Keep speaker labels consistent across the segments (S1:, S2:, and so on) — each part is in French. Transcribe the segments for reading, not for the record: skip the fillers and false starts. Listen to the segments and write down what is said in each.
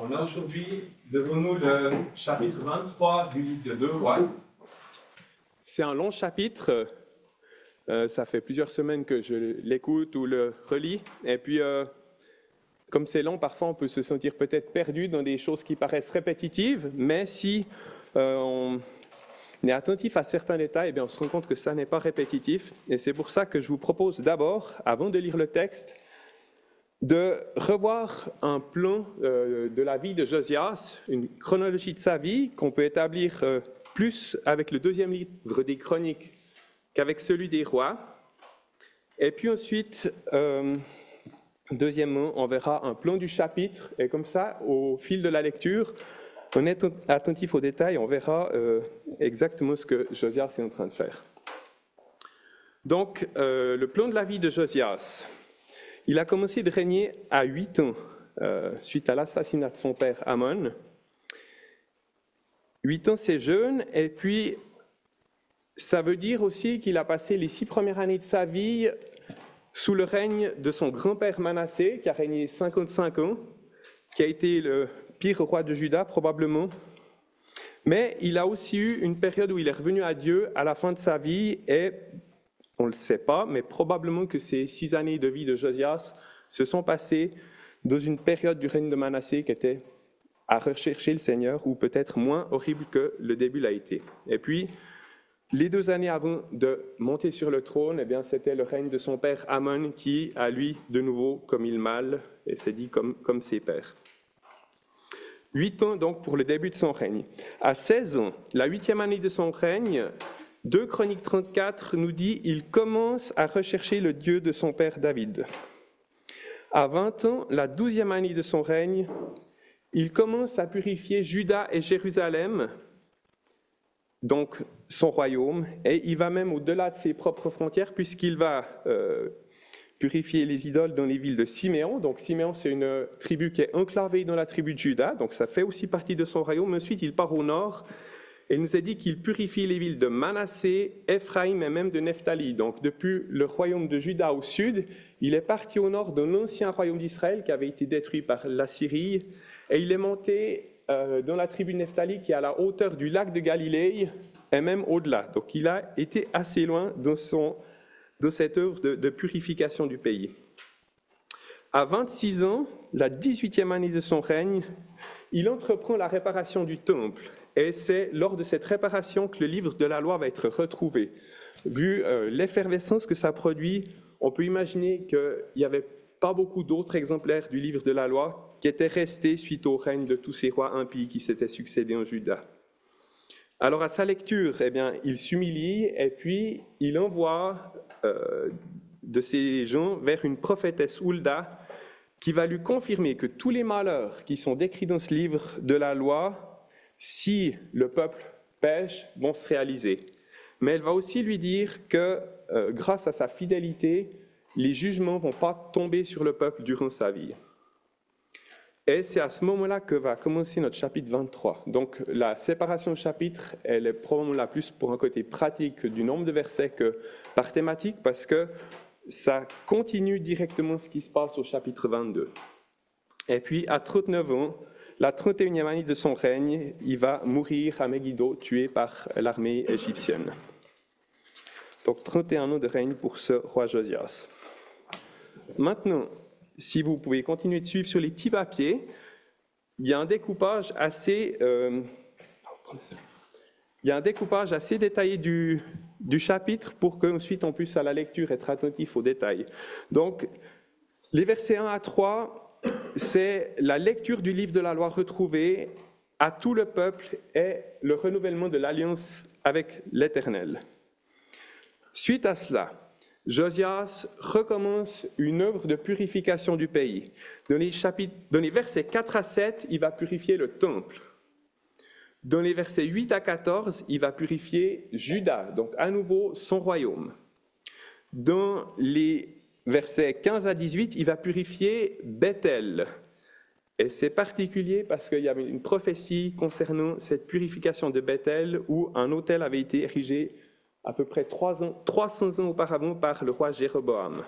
S1: On a aujourd'hui devant nous le chapitre 23 du livre de 2 Rois.
S2: C'est un long chapitre, ça fait plusieurs semaines que je l'écoute ou le relis, et puis comme c'est long, parfois on peut se sentir peut-être perdu dans des choses qui paraissent répétitives, mais si on est attentif à certains détails, eh bien on se rend compte que ça n'est pas répétitif, et c'est pour ça que je vous propose d'abord, avant de lire le texte, de revoir un plan de la vie de Josias, une chronologie de sa vie qu'on peut établir plus avec le deuxième livre des Chroniques qu'avec celui des Rois. Et puis ensuite, deuxièmement, on verra un plan du chapitre, et comme ça, au fil de la lecture, on est attentif aux détails, on verra exactement ce que Josias est en train de faire. Donc, le plan de la vie de Josias. Il a commencé de régner à 8 ans, suite à l'assassinat de son père Amon. 8 ans, c'est jeune, et puis ça veut dire aussi qu'il a passé les 6 premières années de sa vie sous le règne de son grand-père Manassé, qui a régné 55 ans, qui a été le pire roi de Juda probablement. Mais il a aussi eu une période où il est revenu à Dieu à la fin de sa vie, et on ne le sait pas, mais probablement que ces 6 années de vie de Josias se sont passées dans une période du règne de Manassé qui était à rechercher le Seigneur, ou peut-être moins horrible que le début l'a été. Et puis, les 2 années avant de monter sur le trône, eh bien, c'était le règne de son père Amon qui, à lui, de nouveau, commis le mal, et s'est dit comme ses pères. 8 ans donc pour le début de son règne. À 16 ans, la 8e année de son règne, 2 Chroniques 34 nous dit « Il commence à rechercher le Dieu de son père David ». À 20 ans, la 12e année de son règne, il commence à purifier Juda et Jérusalem, donc son royaume, et il va même au-delà de ses propres frontières puisqu'il va purifier les idoles dans les villes de Siméon. Donc Siméon, c'est une tribu qui est enclavée dans la tribu de Juda, donc ça fait aussi partie de son royaume. Ensuite, il part au nord. Et il nous a dit qu'il purifie les villes de Manassé, Éphraïm et même de Nephtali. Donc depuis le royaume de Juda au sud, il est parti au nord de l'ancien royaume d'Israël qui avait été détruit par la Syrie. Et il est monté dans la tribu de Nephtali qui est à la hauteur du lac de Galilée et même au-delà. Donc il a été assez loin dans cette œuvre de purification du pays. À 26 ans, la 18e année de son règne, il entreprend la réparation du temple. Et c'est lors de cette réparation que le livre de la loi va être retrouvé. Vu l'effervescence que ça produit, on peut imaginer qu'il n'y avait pas beaucoup d'autres exemplaires du livre de la loi qui étaient restés suite au règne de tous ces rois impies qui s'étaient succédés en Juda. Alors à sa lecture, eh bien, il s'humilie et puis il envoie de ces gens vers une prophétesse Hulda qui va lui confirmer que tous les malheurs qui sont décrits dans ce livre de la loi, si le peuple pêche, vont se réaliser. Mais elle va aussi lui dire que grâce à sa fidélité, les jugements ne vont pas tomber sur le peuple durant sa vie. Et c'est à ce moment-là que va commencer notre chapitre 23. Donc la séparation de chapitres, elle est probablement la plus pour un côté pratique du nombre de versets que par thématique, parce que ça continue directement ce qui se passe au chapitre 22. Et puis à 39 ans, la 31e année de son règne, il va mourir à Megiddo, tué par l'armée égyptienne. Donc 31 ans de règne pour ce roi Josias. Maintenant, si vous pouvez continuer de suivre sur les petits papiers, il y a un découpage assez, détaillé du chapitre pour qu'ensuite on puisse à la lecture être attentif aux détails. Donc, les versets 1 à 3, c'est la lecture du livre de la loi retrouvé à tout le peuple et le renouvellement de l'alliance avec l'Éternel. Suite à cela, Josias recommence une œuvre de purification du pays. Dans les versets 4 à 7, il va purifier le temple. Dans les versets 8 à 14, il va purifier Juda, donc à nouveau son royaume. Dans les versets 15 à 18, il va purifier Bethel. Et c'est particulier parce qu'il y avait une prophétie concernant cette purification de Bethel où un autel avait été érigé à peu près 300 ans auparavant par le roi Jéroboam.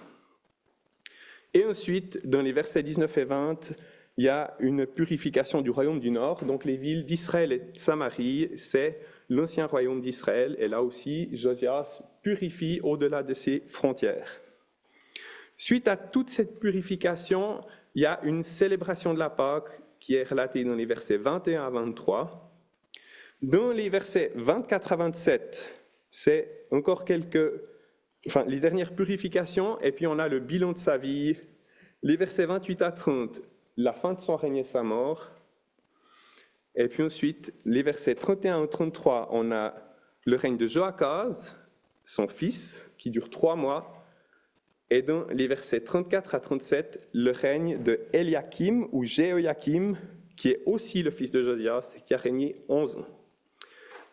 S2: Et ensuite, dans les versets 19 et 20, il y a une purification du royaume du Nord. Donc les villes d'Israël et de Samarie, c'est l'ancien royaume d'Israël. Et là aussi, Josias purifie au-delà de ses frontières. Suite à toute cette purification, il y a une célébration de la Pâque qui est relatée dans les versets 21 à 23. Dans les versets 24 à 27, c'est encore les dernières purifications, et puis on a le bilan de sa vie. Les versets 28 à 30, la fin de son règne et sa mort. Et puis ensuite, les versets 31 à 33, on a le règne de Joachaz, son fils, qui dure 3 mois. Et dans les versets 34 à 37, le règne de Eliakim ou Jéhoïakim, qui est aussi le fils de Josias, qui a régné 11 ans.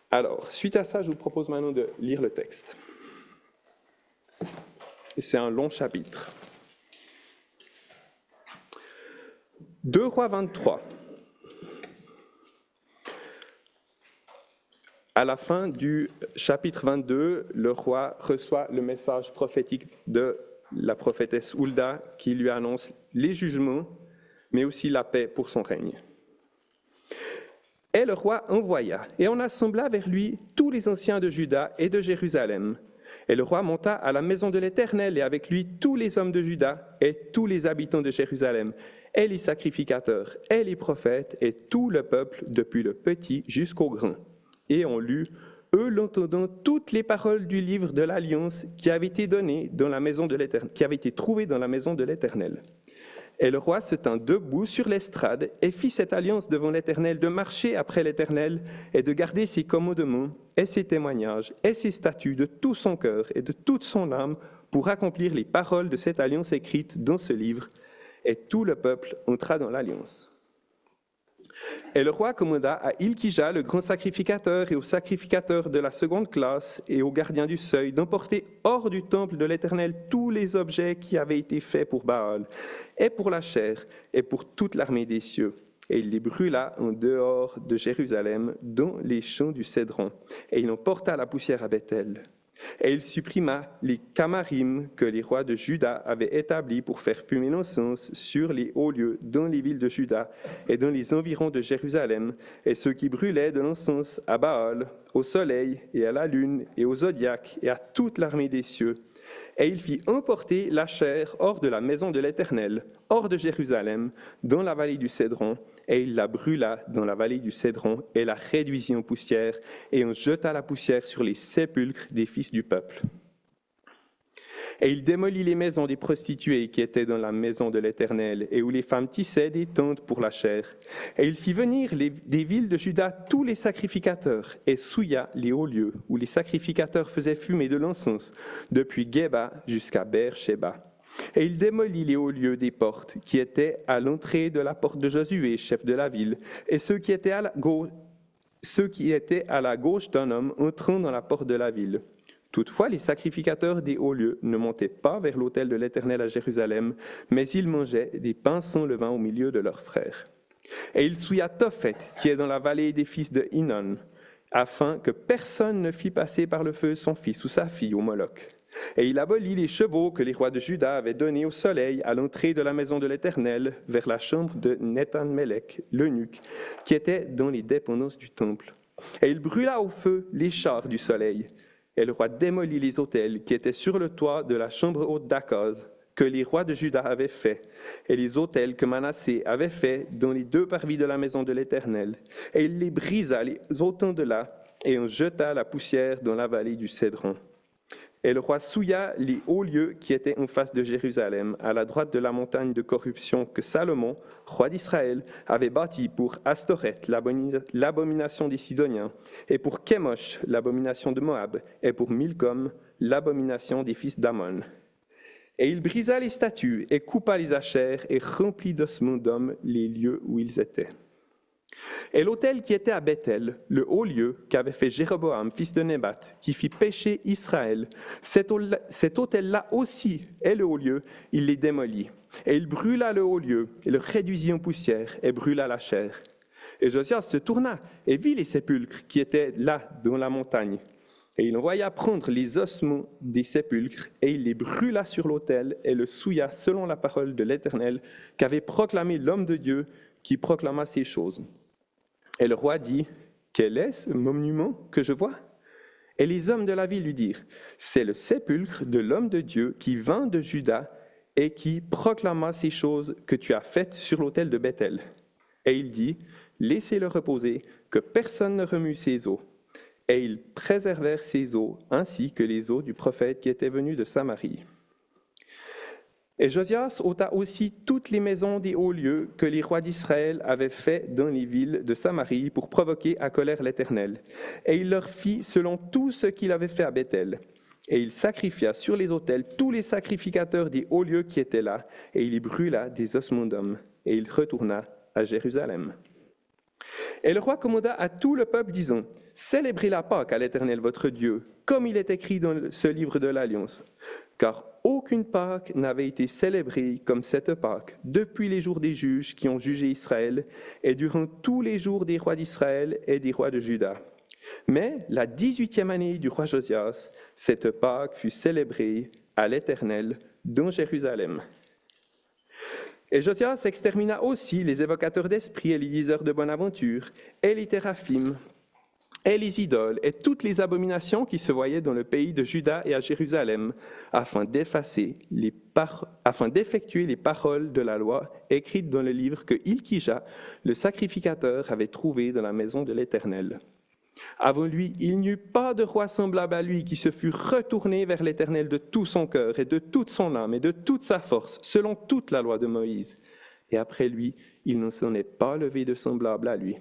S2: Alors, suite à ça, je vous propose maintenant de lire le texte. Et c'est un long chapitre. 2 Rois 23. À la fin du chapitre 22, le roi reçoit le message prophétique de la prophétesse Hulda qui lui annonce les jugements, mais aussi la paix pour son règne. Et le roi envoya, et on assembla vers lui tous les anciens de Juda et de Jérusalem. Et le roi monta à la maison de l'Éternel, et avec lui tous les hommes de Juda et tous les habitants de Jérusalem, et les sacrificateurs, et les prophètes, et tout le peuple, depuis le petit jusqu'au grand. Et on lut, eux l'entendant, toutes les paroles du livre de l'Alliance qui avait été donné dans la maison de l'Éternel, qui avait été trouvé dans la maison de l'Éternel. Et le roi se tint debout sur l'estrade et fit cette alliance devant l'Éternel de marcher après l'Éternel et de garder ses commandements et ses témoignages et ses statuts de tout son cœur et de toute son âme pour accomplir les paroles de cette alliance écrite dans ce livre. Et tout le peuple entra dans l'alliance. Et le roi commanda à Ilkija, le grand sacrificateur, et aux sacrificateurs de la seconde classe et aux gardiens du seuil, d'emporter hors du temple de l'Éternel tous les objets qui avaient été faits pour Baal, et pour la chair, et pour toute l'armée des cieux. Et il les brûla en dehors de Jérusalem, dans les champs du Cédron. Et il emporta la poussière à Bethel. Et il supprima les camarim que les rois de Juda avaient établis pour faire fumer l'encens sur les hauts lieux dans les villes de Juda et dans les environs de Jérusalem, et ceux qui brûlaient de l'encens à Baal, au soleil et à la lune et au zodiaque et à toute l'armée des cieux. Et il fit emporter la chair hors de la maison de l'Éternel, hors de Jérusalem, dans la vallée du Cédron, et il la brûla dans la vallée du Cédron, et la réduisit en poussière, et on jeta la poussière sur les sépulcres des fils du peuple. Et il démolit les maisons des prostituées qui étaient dans la maison de l'Éternel, et où les femmes tissaient des tentes pour la chair. Et il fit venir des villes de Juda tous les sacrificateurs, et souilla les hauts lieux, où les sacrificateurs faisaient fumer de l'encens, depuis Geba jusqu'à Beer-Sheba. Et il démolit les hauts lieux des portes, qui étaient à l'entrée de la porte de Josué, chef de la ville, et ceux qui étaient à la gauche d'un homme entrant dans la porte de la ville. Toutefois, les sacrificateurs des hauts lieux ne montaient pas vers l'autel de l'Éternel à Jérusalem, mais ils mangeaient des pains sans levain au milieu de leurs frères. Et il souilla Tophet, qui est dans la vallée des fils de Hinnon, afin que personne ne fît passer par le feu son fils ou sa fille au Moloch. Et il abolit les chevaux que les rois de Juda avaient donnés au soleil à l'entrée de la maison de l'Éternel, vers la chambre de Nethan-Mélec, l'eunuque, qui était dans les dépendances du temple. Et il brûla au feu les chars du soleil. Et le roi démolit les autels qui étaient sur le toit de la chambre haute d'Akaz, que les rois de Juda avaient fait, et les autels que Manassé avait fait dans les 2 parvis de la maison de l'Éternel. Et il les brisa, les ôtant de là, et on jeta la poussière dans la vallée du Cédron. Et le roi souilla les hauts lieux qui étaient en face de Jérusalem, à la droite de la montagne de corruption que Salomon, roi d'Israël, avait bâti pour Astoreth, l'abomination des Sidoniens, et pour Kémosh, l'abomination de Moab, et pour Milcom, l'abomination des fils d'Ammon. Et il brisa les statues, et coupa les achères, et remplit d'ossements d'hommes les lieux où ils étaient. Et l'autel qui était à Bethel, le haut lieu qu'avait fait Jéroboam, fils de Nébat, qui fit pécher Israël, cet autel-là aussi est le haut lieu, il les démolit. Et il brûla le haut lieu, et le réduisit en poussière, et brûla la chair. Et Josias se tourna, et vit les sépulcres qui étaient là, dans la montagne. Et il envoya prendre les ossements des sépulcres, et il les brûla sur l'autel, et le souilla selon la parole de l'Éternel, qu'avait proclamé l'homme de Dieu, qui proclama ces choses. Et le roi dit, « Quel est ce monument que je vois ?» Et les hommes de la ville lui dirent, « C'est le sépulcre de l'homme de Dieu qui vint de Juda et qui proclama ces choses que tu as faites sur l'autel de Bethel. » Et il dit, « Laissez-le reposer, que personne ne remue ses os. » Et ils préservèrent ses os, ainsi que les os du prophète qui était venu de Samarie. Et Josias ôta aussi toutes les maisons des hauts lieux que les rois d'Israël avaient fait dans les villes de Samarie pour provoquer à colère l'Éternel. Et il leur fit selon tout ce qu'il avait fait à Bethel. Et il sacrifia sur les autels tous les sacrificateurs des hauts lieux qui étaient là, et il y brûla des ossements d'hommes. Et il retourna à Jérusalem. Et le roi commanda à tout le peuple, disant, « Célébrez la Pâque à l'Éternel votre Dieu, comme il est écrit dans ce livre de l'Alliance. Car aucune Pâque n'avait été célébrée comme cette Pâque depuis les jours des juges qui ont jugé Israël et durant tous les jours des rois d'Israël et des rois de Juda. Mais la 18e année du roi Josias, cette Pâque fut célébrée à l'Éternel dans Jérusalem. » Et Josias extermina aussi les évocateurs d'esprit et les diseurs de bonne aventure, et les téraphim, et les idoles, et toutes les abominations qui se voyaient dans le pays de Juda et à Jérusalem, afin d'effectuer les paroles de la loi écrites dans le livre que Hilkija, le sacrificateur, avait trouvé dans la maison de l'Éternel. Avant lui, il n'y eut pas de roi semblable à lui qui se fût retourné vers l'Éternel de tout son cœur et de toute son âme et de toute sa force, selon toute la loi de Moïse. Et après lui, il ne s'en est pas levé de semblable à lui.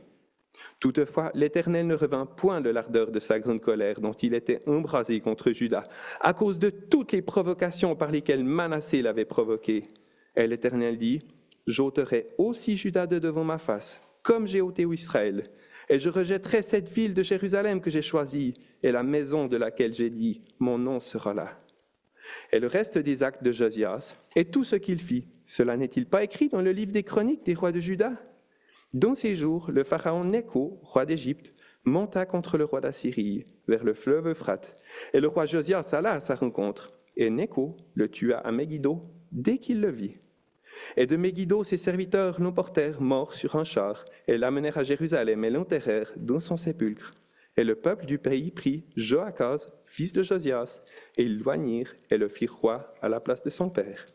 S2: Toutefois, l'Éternel ne revint point de l'ardeur de sa grande colère dont il était embrasé contre Juda, à cause de toutes les provocations par lesquelles Manassé l'avait provoqué. Et l'Éternel dit, « J'ôterai aussi Juda de devant ma face, comme j'ai ôté Israël. Et je rejetterai cette ville de Jérusalem que j'ai choisie, et la maison de laquelle j'ai dit, mon nom sera là. » Et le reste des actes de Josias, et tout ce qu'il fit, cela n'est-il pas écrit dans le livre des chroniques des rois de Juda? Dans ces jours, le pharaon Nécho, roi d'Égypte, monta contre le roi d'Assyrie, vers le fleuve Euphrate, et le roi Josias alla à sa rencontre, et Nécho le tua à Megiddo dès qu'il le vit. Et de Megiddo, ses serviteurs l'emportèrent mort sur un char, et l'amenèrent à Jérusalem et l'enterrèrent dans son sépulcre. Et le peuple du pays prit Joachaz, fils de Josias, et ils l'oignirent et le firent roi à la place de son père.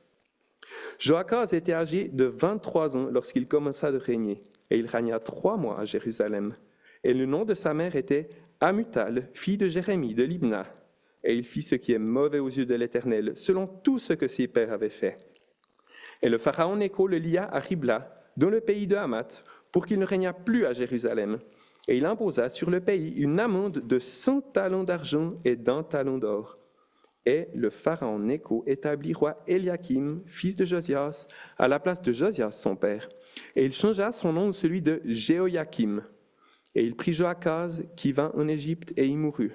S2: Joachaz était âgé de 23 ans lorsqu'il commença de régner, et il régna 3 mois à Jérusalem. Et le nom de sa mère était Amutal, fille de Jérémie de Libna. Et il fit ce qui est mauvais aux yeux de l'Éternel, selon tout ce que ses pères avaient fait. Et le pharaon Nécho le lia à Ribla, dans le pays de Hamath, pour qu'il ne régnât plus à Jérusalem. Et il imposa sur le pays une amende de 100 talents d'argent et d'1 talent d'or. Et le pharaon Nécho établit roi Eliakim, fils de Josias, à la place de Josias, son père. Et il changea son nom de celui de Jéhoïakim. Et il prit Joachaz, qui vint en Égypte, et y mourut.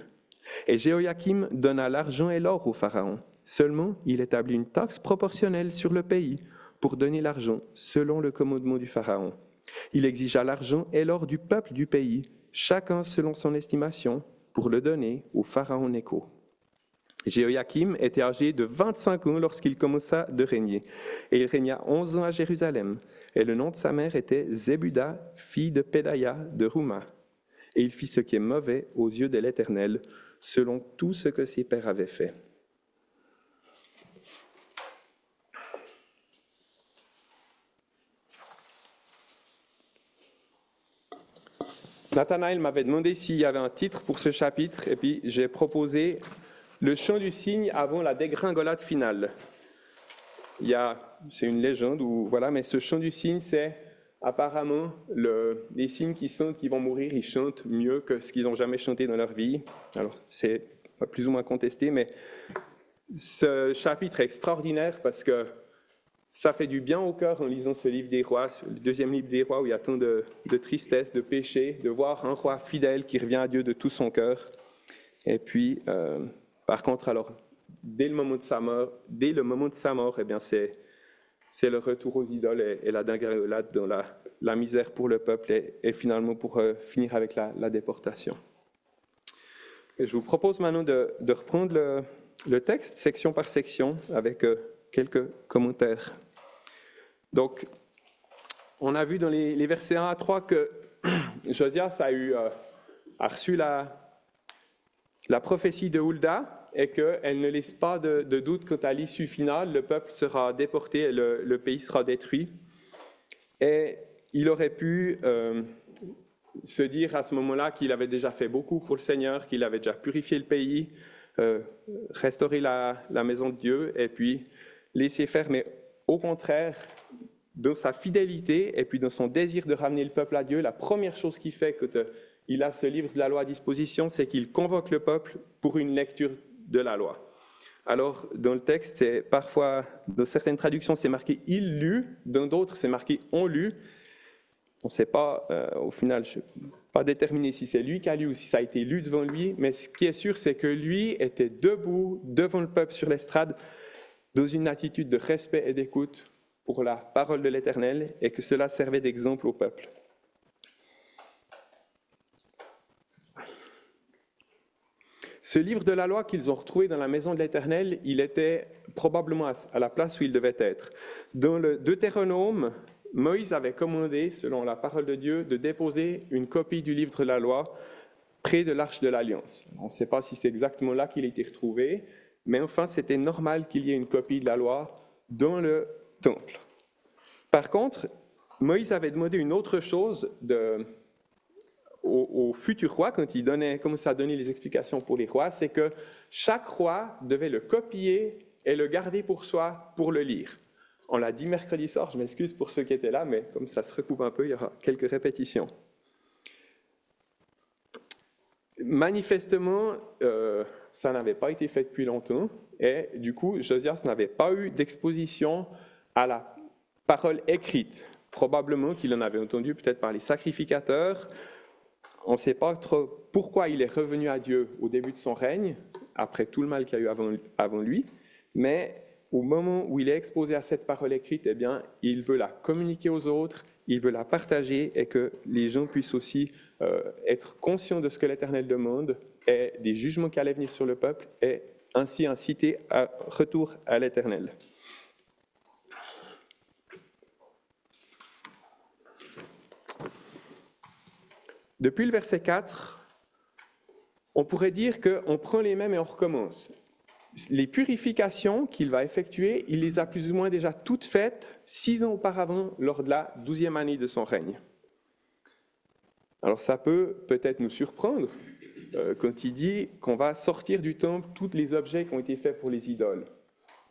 S2: Et Jéhoïakim donna l'argent et l'or au pharaon. Seulement, il établit une taxe proportionnelle sur le pays pour donner l'argent selon le commandement du pharaon. Il exigea l'argent et l'or du peuple du pays, chacun selon son estimation, pour le donner au pharaon Nécho. Jéhoïakim était âgé de 25 ans lorsqu'il commença de régner, et il régna 11 ans à Jérusalem. Et le nom de sa mère était Zébuda, fille de Pédaïa de Rouma. Et il fit ce qui est mauvais aux yeux de l'Éternel, selon tout ce que ses pères avaient fait. Nathanaël m'avait demandé s'il y avait un titre pour ce chapitre, et puis j'ai proposé le chant du cygne avant la dégringolade finale. C'est une légende, mais ce chant du cygne, c'est apparemment les cygnes qui vont mourir, ils chantent mieux que ce qu'ils n'ont jamais chanté dans leur vie. Alors, c'est plus ou moins contesté, mais ce chapitre est extraordinaire parce que ça fait du bien au cœur en lisant ce livre des rois, le deuxième livre des rois où il y a tant de tristesse, de péché, de voir un roi fidèle qui revient à Dieu de tout son cœur. Et puis, par contre, alors, dès le moment de sa mort, eh bien, c'est le retour aux idoles et la dégringolade dans la misère pour le peuple et finalement pour finir avec la déportation. Et je vous propose maintenant de reprendre le texte section par section avec quelques commentaires. Donc, on a vu dans les versets 1 à 3 que Josias a reçu la prophétie de Hulda et qu'elle ne laisse pas de doute quant à l'issue finale. Le peuple sera déporté et le pays sera détruit. Et il aurait pu se dire à ce moment-là qu'il avait déjà fait beaucoup pour le Seigneur, qu'il avait déjà purifié le pays, restauré la maison de Dieu et puis laisser faire. Mais au contraire, dans sa fidélité et puis dans son désir de ramener le peuple à Dieu, la première chose qu'il fait quand il a ce livre de la loi à disposition, c'est qu'il convoque le peuple pour une lecture de la loi. Alors, dans le texte, c'est parfois, dans certaines traductions, c'est marqué « il lut », dans d'autres, c'est marqué « on lut ». On ne sait pas, au final, je ne sais pas déterminer si c'est lui qui a lu ou si ça a été lu devant lui, mais ce qui est sûr, c'est que lui était debout devant le peuple sur l'estrade, dans une attitude de respect et d'écoute pour la parole de l'Éternel, et que cela servait d'exemple au peuple. Ce livre de la loi qu'ils ont retrouvé dans la maison de l'Éternel, il était probablement à la place où il devait être. Dans le Deutéronome, Moïse avait commandé, selon la parole de Dieu, de déposer une copie du livre de la loi près de l'Arche de l'Alliance. On ne sait pas si c'est exactement là qu'il a été retrouvé, mais enfin, c'était normal qu'il y ait une copie de la loi dans le temple. Par contre, Moïse avait demandé une autre chose au futur roi, quand il commençait à donner les explications pour les rois, c'est que chaque roi devait le copier et le garder pour soi pour le lire. On l'a dit mercredi soir, je m'excuse pour ceux qui étaient là, mais comme ça se recoupe un peu, il y aura quelques répétitions. Manifestement, ça n'avait pas été fait depuis longtemps, et du coup, Josias n'avait pas eu d'exposition à la parole écrite. Probablement qu'il en avait entendu peut-être par les sacrificateurs. On ne sait pas trop pourquoi il est revenu à Dieu au début de son règne, après tout le mal qu'il y a eu avant lui, mais au moment où il est exposé à cette parole écrite, eh bien, il veut la communiquer aux autres, il veut la partager et que les gens puissent aussi être conscients de ce que l'Éternel demande et des jugements qui allaient venir sur le peuple et ainsi inciter à retour à l'Éternel. Depuis le verset 4, on pourrait dire qu'on prend les mêmes et on recommence. Les purifications qu'il va effectuer, il les a plus ou moins déjà toutes faites 6 ans auparavant, lors de la 12e année de son règne. Alors ça peut peut-être nous surprendre quand il dit qu'on va sortir du temple tous les objets qui ont été faits pour les idoles.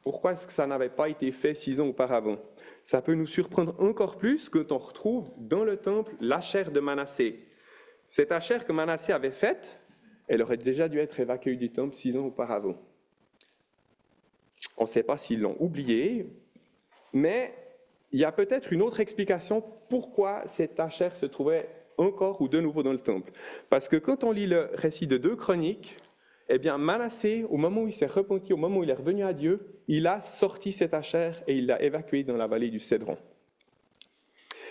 S2: Pourquoi est-ce que ça n'avait pas été fait 6 ans auparavant? Ça peut nous surprendre encore plus quand on retrouve dans le temple l'achère de Manassé. Cette achère que Manassé avait faite, elle aurait déjà dû être évacuée du temple 6 ans auparavant. On ne sait pas s'ils l'ont oublié, mais il y a peut-être une autre explication pourquoi cette achère se trouvait encore ou de nouveau dans le temple. Parce que quand on lit le récit de 2 Chroniques, eh bien Manassé, au moment où il s'est repenti, au moment où il est revenu à Dieu, il a sorti cette achère et il l'a évacuée dans la vallée du Cédron.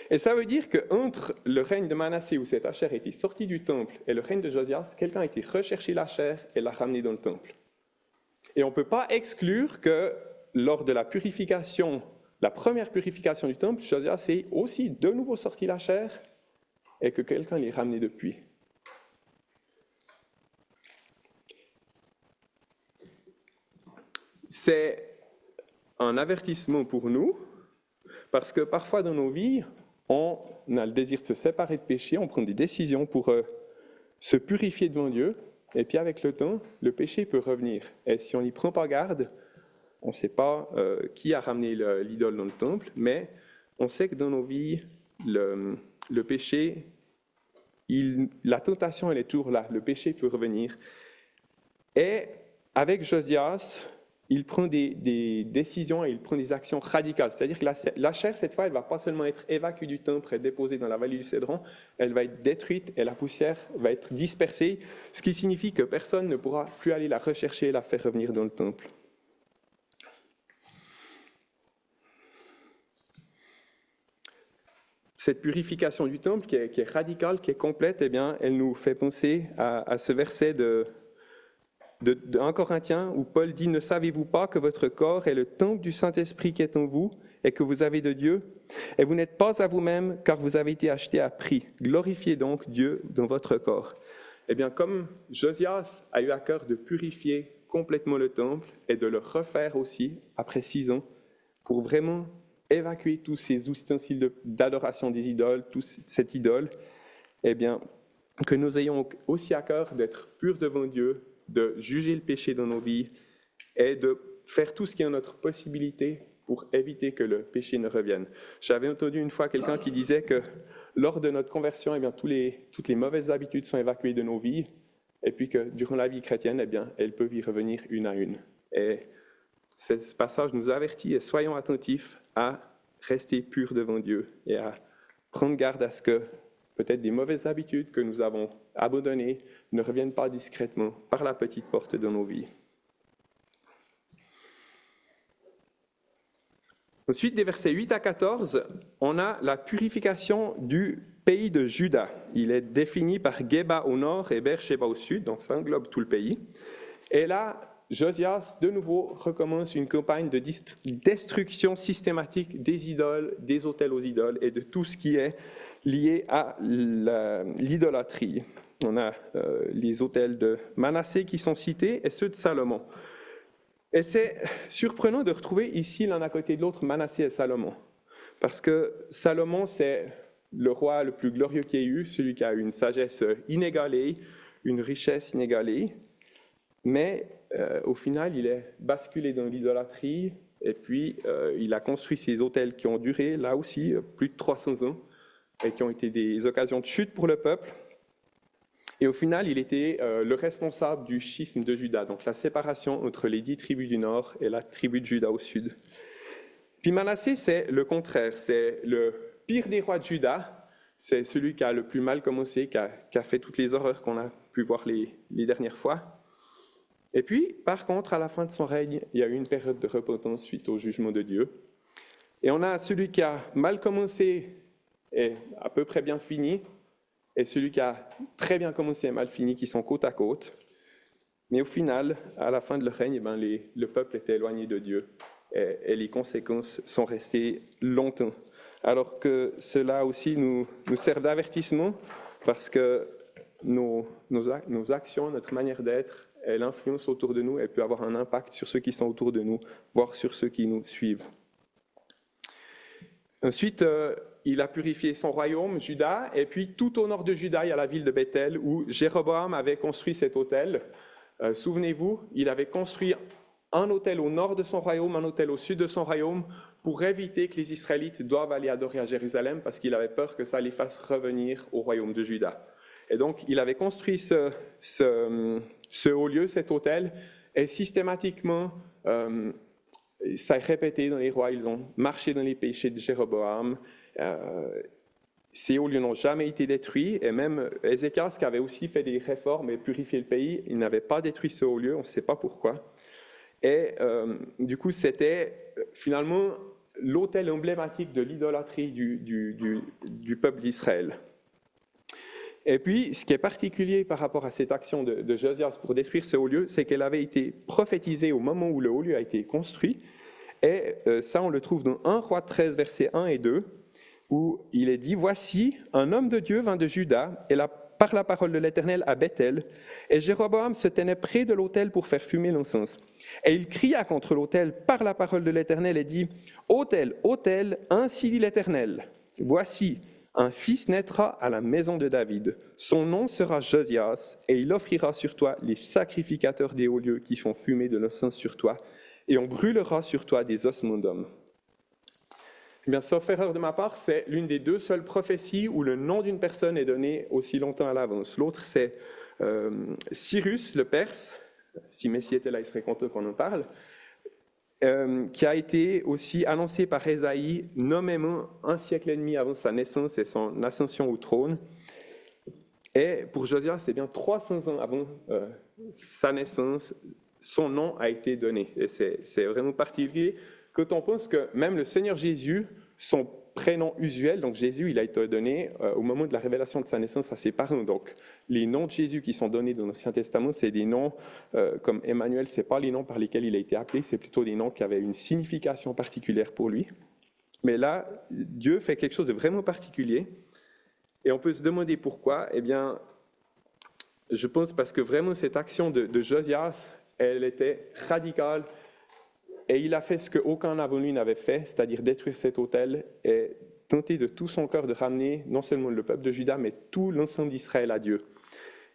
S2: Et ça veut dire qu'entre le règne de Manassé, où cette achère était sortie du temple, et le règne de Josias, quelqu'un a été rechercher l'achère et l'a ramenée dans le temple. Et on ne peut pas exclure que lors de la purification, la première purification du temple, Josias est aussi de nouveau sorti l'achère et que quelqu'un l'ait ramené depuis. C'est un avertissement pour nous, parce que parfois dans nos vies, on a le désir de se séparer de péché, on prend des décisions pour se purifier devant Dieu, et puis avec le temps, le péché peut revenir. Et si on n'y prend pas garde, on ne sait pas qui a ramené l'idole dans le temple, mais on sait que dans nos vies, le péché, la tentation, elle est toujours là, le péché peut revenir. Et avec Josias, il prend des décisions et il prend des actions radicales. C'est-à-dire que la chair, cette fois, elle ne va pas seulement être évacuée du temple et déposée dans la vallée du Cédron, elle va être détruite et la poussière va être dispersée, ce qui signifie que personne ne pourra plus aller la rechercher et la faire revenir dans le temple. Cette purification du temple qui est radicale, qui est complète, eh bien, elle nous fait penser à ce verset de 1 Corinthiens, où Paul dit « Ne savez-vous pas que votre corps est le temple du Saint-Esprit qui est en vous et que vous avez de Dieu? Et vous n'êtes pas à vous-même, car vous avez été achetés à prix. Glorifiez donc Dieu dans votre corps. » Eh bien, comme Josias a eu à cœur de purifier complètement le temple et de le refaire aussi après 6 ans, pour vraiment évacuer tous ces ustensiles d'adoration des idoles, toute cette idole, eh bien, que nous ayons aussi à cœur d'être purs devant Dieu, de juger le péché dans nos vies et de faire tout ce qui est en notre possibilité pour éviter que le péché ne revienne. J'avais entendu une fois quelqu'un qui disait que lors de notre conversion, eh bien, toutes les mauvaises habitudes sont évacuées de nos vies, et puis que durant la vie chrétienne, eh bien, elles peuvent y revenir une à une. Et ce passage nous avertit et soyons attentifs à rester purs devant Dieu et à prendre garde à ce que peut-être des mauvaises habitudes que nous avons abandonnées ne reviennent pas discrètement par la petite porte de nos vies. Ensuite, des versets 8 à 14, on a la purification du pays de Juda. Il est défini par Geba au nord et Beersheba au sud, donc ça englobe tout le pays. Et là, Josias, de nouveau, recommence une campagne de destruction systématique des idoles, des autels aux idoles et de tout ce qui est lié à l'idolâtrie. On a les autels de Manassé qui sont cités et ceux de Salomon. Et c'est surprenant de retrouver ici, l'un à côté de l'autre, Manassé et Salomon. Parce que Salomon, c'est le roi le plus glorieux qu'il y ait eu, celui qui a une sagesse inégalée, une richesse inégalée. Mais au final, il est basculé dans l'idolâtrie et puis il a construit ces autels qui ont duré, là aussi, plus de 300 ans et qui ont été des occasions de chute pour le peuple. Et au final, il était le responsable du schisme de Juda, donc la séparation entre les 10 tribus du nord et la tribu de Juda au sud. Puis Manassé, c'est le contraire, c'est le pire des rois de Juda, c'est celui qui a le plus mal commencé, qui a fait toutes les horreurs qu'on a pu voir les dernières fois. Et puis, par contre, à la fin de son règne, il y a eu une période de repentance suite au jugement de Dieu. Et on a celui qui a mal commencé et à peu près bien fini, et celui qui a très bien commencé et mal fini, qui sont côte à côte. Mais au final, à la fin de leur règne, eh bien, le peuple était éloigné de Dieu, et les conséquences sont restées longtemps. Alors que cela aussi nous sert d'avertissement, parce que nos actions, notre manière d'être, elle influence autour de nous, elle peut avoir un impact sur ceux qui sont autour de nous, voire sur ceux qui nous suivent. Ensuite, il a purifié son royaume, Juda, et puis tout au nord de Juda, il y a la ville de Bethel, où Jéroboam avait construit cet autel. Souvenez-vous, il avait construit un autel au nord de son royaume, un autel au sud de son royaume, pour éviter que les Israélites doivent aller adorer à Jérusalem, parce qu'il avait peur que ça les fasse revenir au royaume de Juda. Et donc, il avait construit ce haut lieu, cet autel, et systématiquement, ça est répété dans les rois, ils ont marché dans les péchés de Jéroboam. Ces hauts lieux n'ont jamais été détruits, et même Ézéchias, qui avait aussi fait des réformes et purifié le pays, il n'avait pas détruit ce haut lieu, on ne sait pas pourquoi. Et du coup, c'était finalement l'autel emblématique de l'idolâtrie du peuple d'Israël. Et puis, ce qui est particulier par rapport à cette action de Josias pour détruire ce haut lieu, c'est qu'elle avait été prophétisée au moment où le haut lieu a été construit. Et ça, on le trouve dans 1 Roi 13, versets 1 et 2, où il est dit « Voici, un homme de Dieu vint de Juda, et par la parole de l'Éternel à Bethel, et Jéroboam se tenait près de l'autel pour faire fumer l'encens. Et il cria contre l'autel par la parole de l'Éternel et dit « Autel, autel, ainsi dit l'Éternel, voici, un fils naîtra à la maison de David. Son nom sera Josias, et il offrira sur toi les sacrificateurs des hauts lieux qui font fumer de l'encens sur toi, et on brûlera sur toi des ossements d'hommes. » Eh bien, sauf erreur de ma part, c'est l'une des 2 seules prophéties où le nom d'une personne est donné aussi longtemps à l'avance. L'autre, c'est Cyrus, le Perse, si Messie était là, il serait content qu'on en parle, qui a été aussi annoncé par Ésaïe, nommément 1 siècle et demi avant sa naissance et son ascension au trône. Et pour Josias, c'est bien 300 ans avant sa naissance, son nom a été donné. Et c'est vraiment particulier quand on pense que même le Seigneur Jésus, son prénom usuel. Donc Jésus, il a été donné au moment de la révélation de sa naissance à ses parents. Donc les noms de Jésus qui sont donnés dans l'Ancien Testament, c'est des noms comme Emmanuel, ce n'est pas les noms par lesquels il a été appelé, c'est plutôt des noms qui avaient une signification particulière pour lui. Mais là, Dieu fait quelque chose de vraiment particulier. Et on peut se demander pourquoi. Eh bien, je pense parce que vraiment cette action de Josias, elle était radicale. Et il a fait ce qu'aucun avant lui n'avait fait, c'est-à-dire détruire cet autel et tenter de tout son cœur de ramener non seulement le peuple de Juda, mais tout l'ensemble d'Israël à Dieu.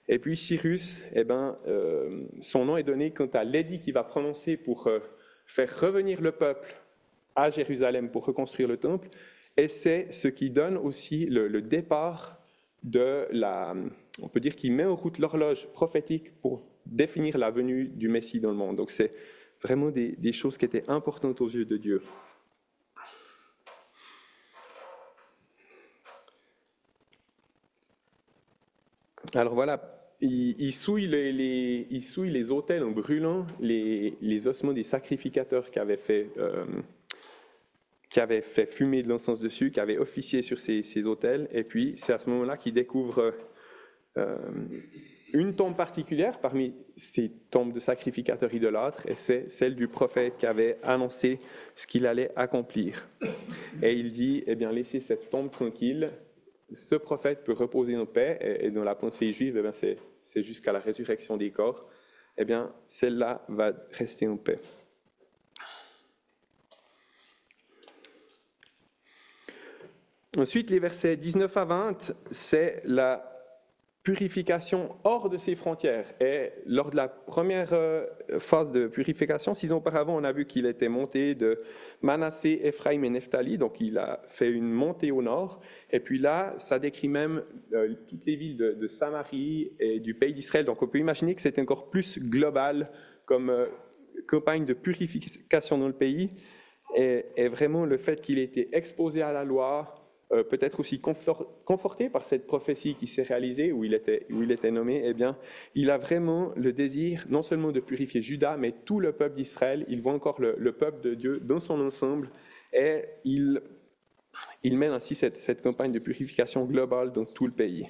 S2: Et puis Cyrus, son nom est donné quant à l'édit qu'il va prononcer pour faire revenir le peuple à Jérusalem pour reconstruire le temple. Et c'est ce qui donne aussi le départ on peut dire qu'il met en route l'horloge prophétique pour définir la venue du Messie dans le monde. Donc c'est vraiment des choses qui étaient importantes aux yeux de Dieu. Alors voilà, il souille les autels en brûlant les ossements des sacrificateurs qui avaient fait fumer de l'encens dessus, qui avaient officié sur ces autels. Et puis c'est à ce moment-là qu'il découvre une tombe particulière parmi ces tombes de sacrificateurs idolâtres, et c'est celle du prophète qui avait annoncé ce qu'il allait accomplir. Et il dit, eh bien, laissez cette tombe tranquille, ce prophète peut reposer en paix, et dans la pensée juive, eh bien, c'est jusqu'à la résurrection des corps, eh bien, celle-là va rester en paix. Ensuite, les versets 19 à 20, c'est la purification hors de ses frontières. Et lors de la première phase de purification, 6 ans auparavant, on a vu qu'il était monté de Manassé, Ephraïm et Nephtali, donc il a fait une montée au nord. Et puis là, ça décrit même toutes les villes de Samarie et du pays d'Israël. Donc on peut imaginer que c'est encore plus global comme campagne de purification dans le pays. Et vraiment, le fait qu'il ait été exposé à la loi, peut-être aussi conforté par cette prophétie qui s'est réalisée, où il était nommé, eh bien, il a vraiment le désir non seulement de purifier Juda, mais tout le peuple d'Israël. Il voit encore le peuple de Dieu dans son ensemble, et il mène ainsi cette campagne de purification globale dans tout le pays.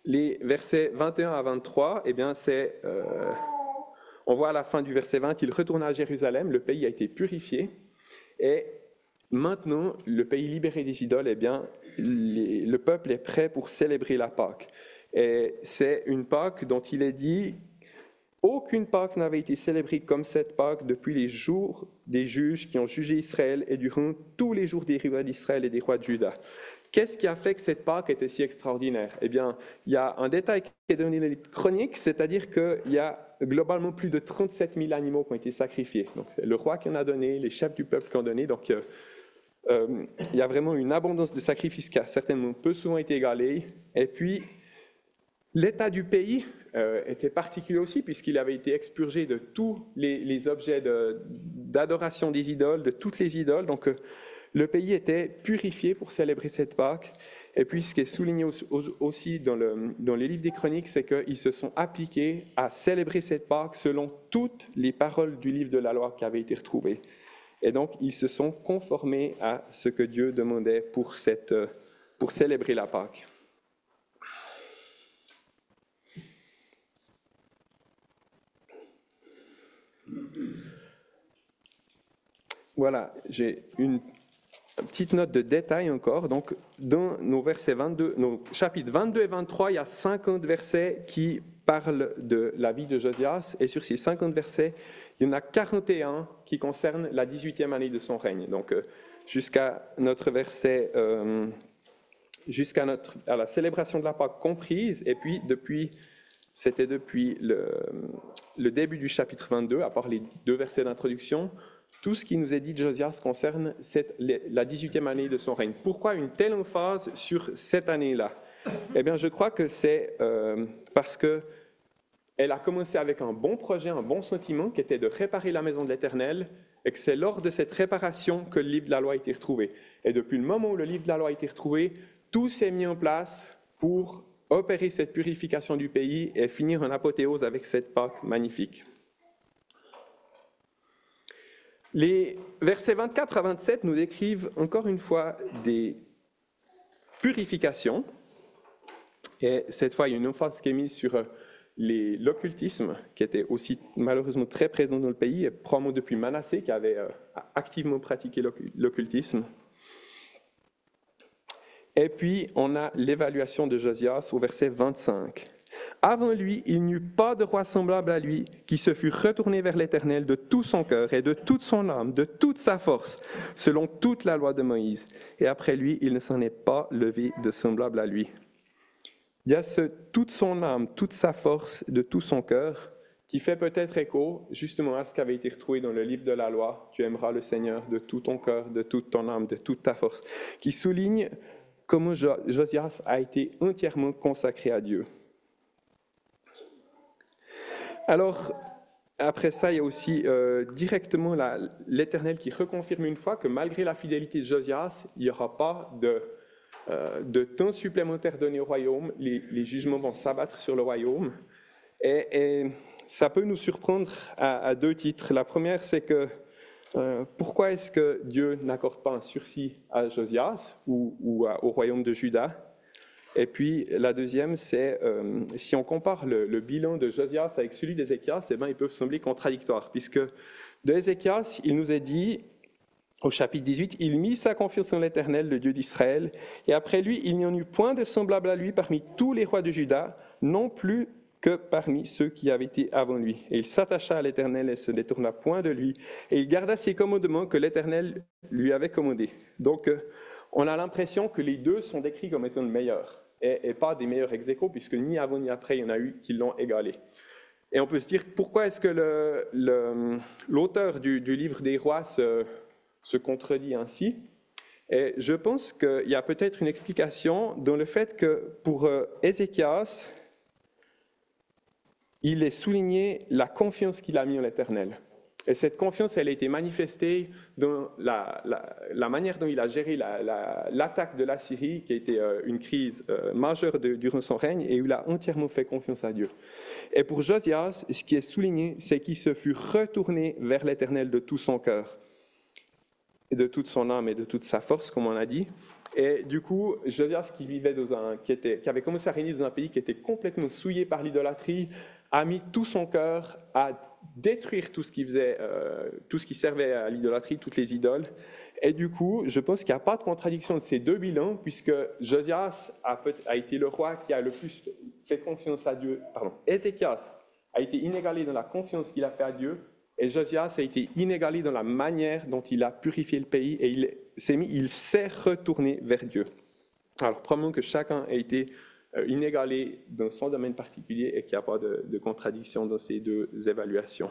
S2: Les versets 21 à 23, eh bien, on voit à la fin du verset 20, il retourna à Jérusalem, le pays a été purifié, et maintenant, le pays libéré des idoles, eh bien, le peuple est prêt pour célébrer la Pâque. Et c'est une Pâque dont il est dit « Aucune Pâque n'avait été célébrée comme cette Pâque depuis les jours des juges qui ont jugé Israël et durant tous les jours des rois d'Israël et des rois de Juda. » Qu'est-ce qui a fait que cette Pâque était si extraordinaire? Eh bien, il y a un détail qui est donné dans les chroniques, c'est-à-dire qu'il y a globalement plus de 37 000 animaux qui ont été sacrifiés. Donc, c'est le roi qui en a donné, les chefs du peuple qui ont donné. Donc, il y a vraiment une abondance de sacrifices qui a certainement peu souvent été égalée. Et puis, l'état du pays était particulier aussi, puisqu'il avait été expurgé de tous les objets d'adoration des idoles, de toutes les idoles. Donc, le pays était purifié pour célébrer cette Pâque. Et puis, ce qui est souligné aussi dans les livres des Chroniques, c'est qu'ils se sont appliqués à célébrer cette Pâque selon toutes les paroles du livre de la loi qui avaient été retrouvées. Et donc, ils se sont conformés à ce que Dieu demandait pour célébrer la Pâque. Voilà, j'ai une petite note de détail encore. Donc, dans nos chapitres 22 et 23, il y a 50 versets qui parlent de la vie de Josias. Et sur ces 50 versets, il y en a 41 qui concernent la 18e année de son règne. Donc, jusqu'à notre verset, à la célébration de la Pâque comprise. Et puis, c'était depuis le début du chapitre 22, à part les 2 versets d'introduction, tout ce qui nous est dit de Josias concerne la 18e année de son règne. Pourquoi une telle emphase sur cette année-là? Eh bien, je crois que c'est parce qu'elle a commencé avec un bon projet, un bon sentiment, qui était de réparer la maison de l'Éternel, et que c'est lors de cette réparation que le livre de la loi a été retrouvé. Et depuis le moment où le livre de la loi a été retrouvé, tout s'est mis en place pour opérer cette purification du pays et finir en apothéose avec cette Pâque magnifique. Les versets 24 à 27 nous décrivent encore une fois des purifications. Et cette fois, il y a une emphase qui est mise sur l'occultisme, qui était aussi malheureusement très présent dans le pays, et probablement depuis Manassé, qui avait activement pratiqué l'occultisme. Et puis, on a l'évaluation de Josias au verset 25. « Avant lui, il n'y eut pas de roi semblable à lui, qui se fût retourné vers l'Éternel de tout son cœur et de toute son âme, de toute sa force, selon toute la loi de Moïse. Et après lui, il ne s'en est pas levé de semblable à lui. » Il y a toute son âme, toute sa force, de tout son cœur, qui fait peut-être écho justement à ce qui avait été retrouvé dans le livre de la loi. Tu aimeras le Seigneur de tout ton cœur, de toute ton âme, de toute ta force, qui souligne comment Josias a été entièrement consacré à Dieu. Alors, après ça, il y a aussi directement l'Éternel qui reconfirme une fois que malgré la fidélité de Josias, il n'y aura pas de temps supplémentaire donné au royaume. Les jugements vont s'abattre sur le royaume. Et ça peut nous surprendre à deux titres. La première, c'est que pourquoi est-ce que Dieu n'accorde pas un sursis à Josias ou au royaume de Juda? Et puis la deuxième, c'est si on compare le bilan de Josias avec celui d'Ézéchias, eh bien, ils peuvent sembler contradictoires, puisque de Ézéchias, il nous est dit, au chapitre 18, « Il mit sa confiance en l'Éternel, le Dieu d'Israël, et après lui, il n'y en eut point de semblable à lui parmi tous les rois de Juda, non plus que parmi ceux qui avaient été avant lui. Et il s'attacha à l'Éternel et se détourna point de lui, et il garda ses commandements que l'Éternel lui avait commandés. » Donc, on a l'impression que les deux sont décrits comme étant le meilleur, et pas des meilleurs ex aequo, puisque ni avant ni après, il y en a eu qui l'ont égalé. Et on peut se dire, pourquoi est-ce que l'auteur du livre des rois se contredit ainsi? Et je pense qu'il y a peut-être une explication dans le fait que pour Ézéchias, il est souligné la confiance qu'il a mise en l'Éternel. Et cette confiance, elle a été manifestée dans la manière dont il a géré l'attaque de la Syrie, qui a été une crise majeure durant son règne, et où il a entièrement fait confiance à Dieu. Et pour Josias, ce qui est souligné, c'est qu'il se fut retourné vers l'Éternel de tout son cœur, et de toute son âme et de toute sa force, comme on a dit. Et du coup, Josias, qui avait commencé à régner dans un pays qui était complètement souillé par l'idolâtrie, a mis tout son cœur à détruire tout ce qui servait à l'idolâtrie, toutes les idoles. Et du coup, je pense qu'il n'y a pas de contradiction de ces deux bilans, puisque Josias a été le roi qui a le plus fait confiance à Dieu. Ézéchias a été inégalé dans la confiance qu'il a fait à Dieu, et Josias a été inégalé dans la manière dont il a purifié le pays, et il s'est retourné vers Dieu. Alors, probablement que chacun a été inégalé dans son domaine particulier et qu'il n'y a pas de contradiction dans ces deux évaluations.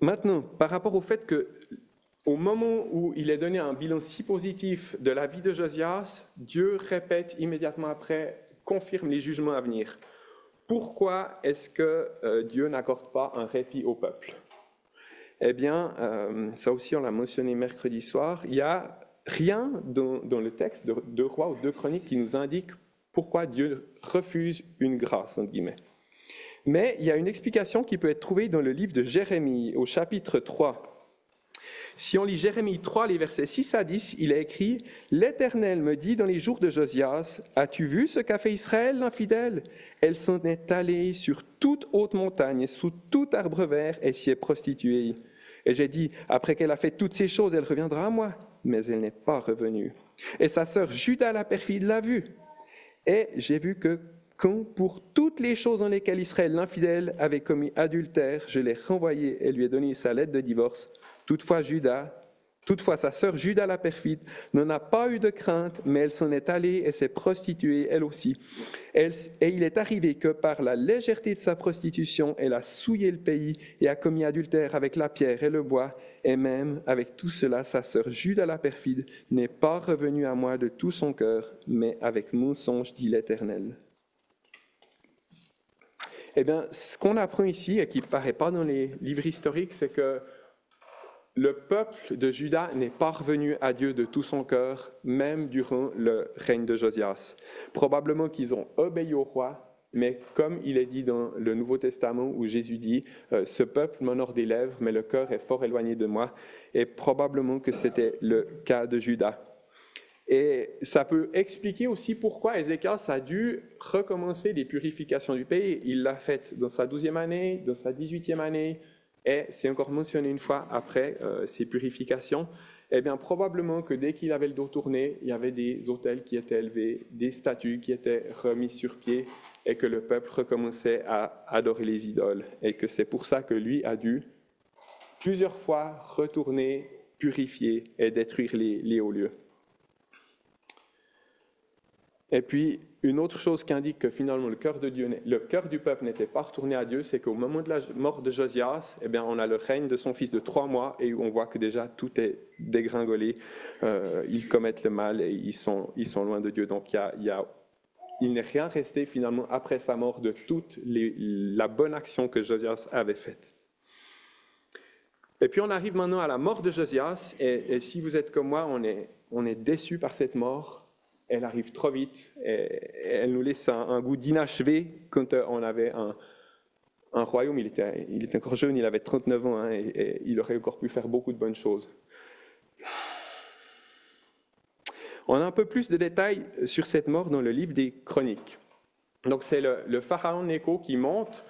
S2: Maintenant, par rapport au fait qu'au moment où il est donné un bilan si positif de la vie de Josias, Dieu répète immédiatement après, confirme les jugements à venir. Pourquoi est-ce que Dieu n'accorde pas un répit au peuple? Eh bien, ça aussi on l'a mentionné mercredi soir, il n'y a rien dans le texte de 2 Rois ou 2 Chroniques qui nous indique pourquoi Dieu refuse une grâce, entre guillemets. Mais il y a une explication qui peut être trouvée dans le livre de Jérémie, au chapitre 3. Si on lit Jérémie 3, les versets 6 à 10, il est écrit « L'Éternel me dit dans les jours de Josias, as-tu vu ce qu'a fait Israël, l'infidèle? Elle s'en est allée sur toute haute montagne et sous tout arbre vert et s'y est prostituée. Et j'ai dit, après qu'elle a fait toutes ces choses, elle reviendra à moi. Mais elle n'est pas revenue. Et sa sœur Juda la perfide l'a vue. Et j'ai vu que quand, pour toutes les choses dans lesquelles Israël, l'infidèle, avait commis adultère, je l'ai renvoyé et lui ai donné sa lettre de divorce. Toutefois, sa sœur Juda la perfide n'en a pas eu de crainte, mais elle s'en est allée et s'est prostituée elle aussi. Et il est arrivé que par la légèreté de sa prostitution, elle a souillé le pays et a commis adultère avec la pierre et le bois. Et même avec tout cela, sa sœur Juda la perfide n'est pas revenue à moi de tout son cœur, mais avec mensonge, dit l'Éternel. Eh bien, ce qu'on apprend ici, et qui ne paraît pas dans les livres historiques, c'est que le peuple de Juda n'est pas revenu à Dieu de tout son cœur, même durant le règne de Josias. Probablement qu'ils ont obéi au roi, mais comme il est dit dans le Nouveau Testament où Jésus dit « Ce peuple m'honore des lèvres, mais le cœur est fort éloigné de moi », et probablement que c'était le cas de Juda. Et ça peut expliquer aussi pourquoi Ézéchias a dû recommencer les purifications du pays. Il l'a fait dans sa 12e année, dans sa 18e année, et c'est encore mentionné une fois après ces purifications. Eh bien, probablement que dès qu'il avait le dos tourné, il y avait des autels qui étaient élevés, des statues qui étaient remises sur pied, et que le peuple recommençait à adorer les idoles. Et que c'est pour ça que lui a dû plusieurs fois retourner, purifier et détruire les hauts lieux. Et puis, une autre chose qui indique que finalement le cœur du peuple n'était pas retourné à Dieu, c'est qu'au moment de la mort de Josias, eh bien, on a le règne de son fils de 3 mois et on voit que déjà tout est dégringolé. Ils commettent le mal et ils sont loin de Dieu. Donc, il n'est rien resté finalement après sa mort de toute la bonne action que Josias avait faite. Et puis, on arrive maintenant à la mort de Josias et si vous êtes comme moi, on est déçu par cette mort. Elle arrive trop vite et elle nous laisse un goût d'inachevé quand on avait un royaume. Il était encore jeune, il avait 39 ans hein, et il aurait encore pu faire beaucoup de bonnes choses. On a un peu plus de détails sur cette mort dans le livre des Chroniques. Donc c'est le pharaon Nécho qui monte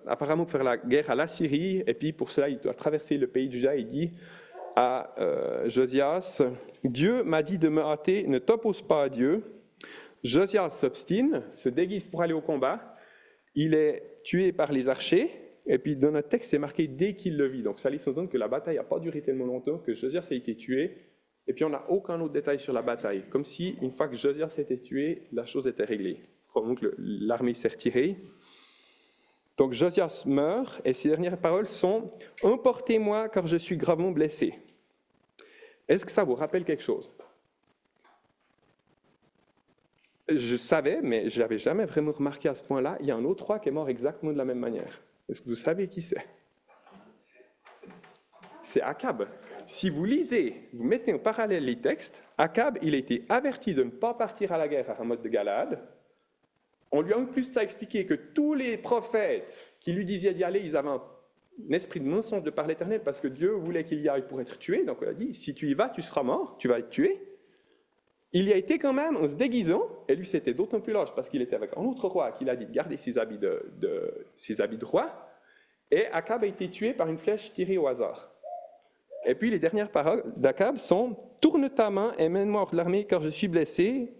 S2: apparemment pour faire la guerre à l'Assyrie et puis pour cela il doit traverser le pays de Juda et dit à Josias, « Dieu m'a dit de me hâter, ne t'oppose pas à Dieu. » Josias s'obstine, se déguise pour aller au combat. Il est tué par les archers. Et puis dans notre texte, c'est marqué « dès qu'il le vit ». Donc ça laisse entendre que la bataille n'a pas duré tellement longtemps, que Josias a été tué. Et puis on n'a aucun autre détail sur la bataille. Comme si, une fois que Josias a été tué, la chose était réglée. Donc l'armée s'est retirée. Donc Josias meurt et ses dernières paroles sont « Emportez-moi car je suis gravement blessé ». Est-ce que ça vous rappelle quelque chose? Je savais, mais je n'avais jamais vraiment remarqué à ce point-là, il y a un autre roi qui est mort exactement de la même manière. Est-ce que vous savez qui c'est? C'est Akab. Si vous lisez, vous mettez en parallèle les textes, Akab, il a été averti de ne pas partir à la guerre à Ramoth de Galaad. On lui a en plus expliqué que tous les prophètes qui lui disaient d'y aller, ils avaient un esprit de mensonge de par l'Éternel parce que Dieu voulait qu'il y aille pour être tué. Donc on a dit, si tu y vas, tu seras mort, tu vas être tué. Il y a été quand même en se déguisant, et lui c'était d'autant plus large parce qu'il était avec un autre roi qui l'a dit de garder ses habits de roi, et Akab a été tué par une flèche tirée au hasard. Et puis les dernières paroles d'Akab sont « Tourne ta main et mène-moi hors de l'armée car je suis blessé »